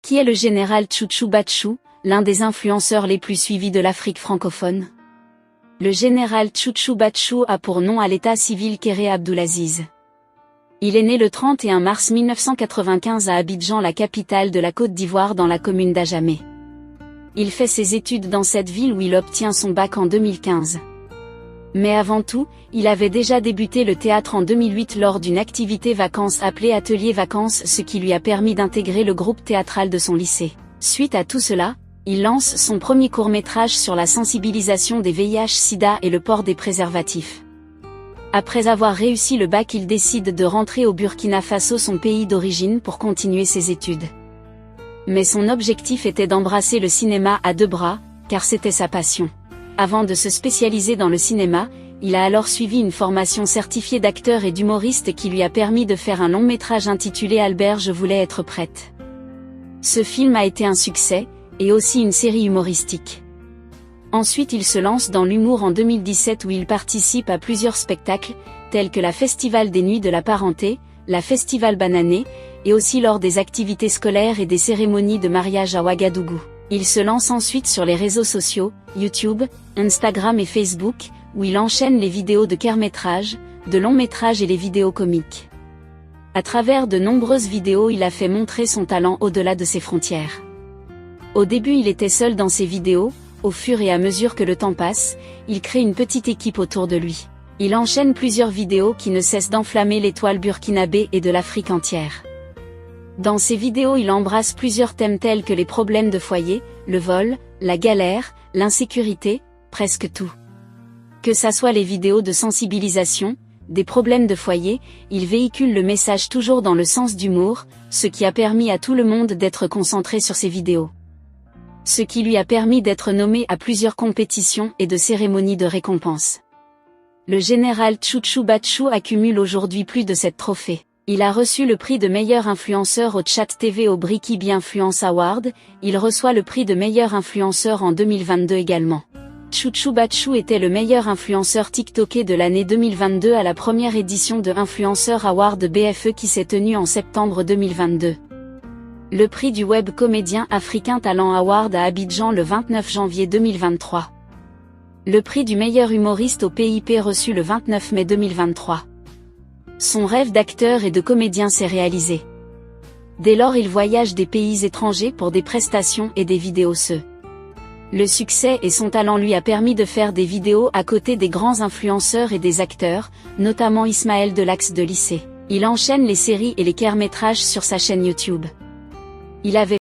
Qui est le général Tchouktchou Batchou, l'un des influenceurs les plus suivis de l'Afrique francophone? Le général Tchouktchou Batchou a pour nom à l'état civil Kéré Abdoulaziz. Il est né le 31 mars 1995 à Abidjan, la capitale de la Côte d'Ivoire, dans la commune d'Adjamé. Il fait ses études dans cette ville où il obtient son bac en 2015. Mais avant tout, il avait déjà débuté le théâtre en 2008 lors d'une activité vacances appelée Atelier Vacances, ce qui lui a permis d'intégrer le groupe théâtral de son lycée. Suite à tout cela, il lance son premier court-métrage sur la sensibilisation des VIH/SIDA et le port des préservatifs. Après avoir réussi le bac, il décide de rentrer au Burkina Faso, son pays d'origine, pour continuer ses études. Mais son objectif était d'embrasser le cinéma à deux bras, car c'était sa passion. Avant de se spécialiser dans le cinéma, il a alors suivi une formation certifiée d'acteur et d'humoriste qui lui a permis de faire un long-métrage intitulé Albert, je voulais être prête. Ce film a été un succès, et aussi une série humoristique. Ensuite, il se lance dans l'humour en 2017 où il participe à plusieurs spectacles, tels que la Festival des Nuits de la Parenté, la Festival Banané, et aussi lors des activités scolaires et des cérémonies de mariage à Ouagadougou. Il se lance ensuite sur les réseaux sociaux, YouTube, Instagram et Facebook, où il enchaîne les vidéos de court-métrage, de long-métrage et les vidéos comiques. À travers de nombreuses vidéos, il a fait montrer son talent au-delà de ses frontières. Au début, il était seul dans ses vidéos. Au fur et à mesure que le temps passe, il crée une petite équipe autour de lui. Il enchaîne plusieurs vidéos qui ne cessent d'enflammer l'étoile burkinabé et de l'Afrique entière. Dans ces vidéos, il embrasse plusieurs thèmes tels que les problèmes de foyer, le vol, la galère, l'insécurité, presque tout. Que ça soit les vidéos de sensibilisation, des problèmes de foyer, il véhicule le message toujours dans le sens d'humour, ce qui a permis à tout le monde d'être concentré sur ses vidéos. Ce qui lui a permis d'être nommé à plusieurs compétitions et de cérémonies de récompense. Le général Tchouktchou Batchou accumule aujourd'hui plus de 7 trophées. Il a reçu le prix de meilleur influenceur au Chat TV au Brikky Influence Award, il reçoit le prix de meilleur influenceur en 2022 également. Tchouktchou Batchou était le meilleur influenceur TikToké de l'année 2022 à la première édition de Influencer Award BFE qui s'est tenue en septembre 2022. Le prix du Web Comédien Africain Talent Award à Abidjan le 29 janvier 2023. Le prix du meilleur humoriste au PIP reçu le 29 mai 2023. Son rêve d'acteur et de comédien s'est réalisé. Dès lors, il voyage des pays étrangers pour des prestations et des vidéos. Le succès et son talent lui a permis de faire des vidéos à côté des grands influenceurs et des acteurs, notamment Ismaël Delax de Lycée. Il enchaîne les séries et les courts-métrages sur sa chaîne YouTube. Il avait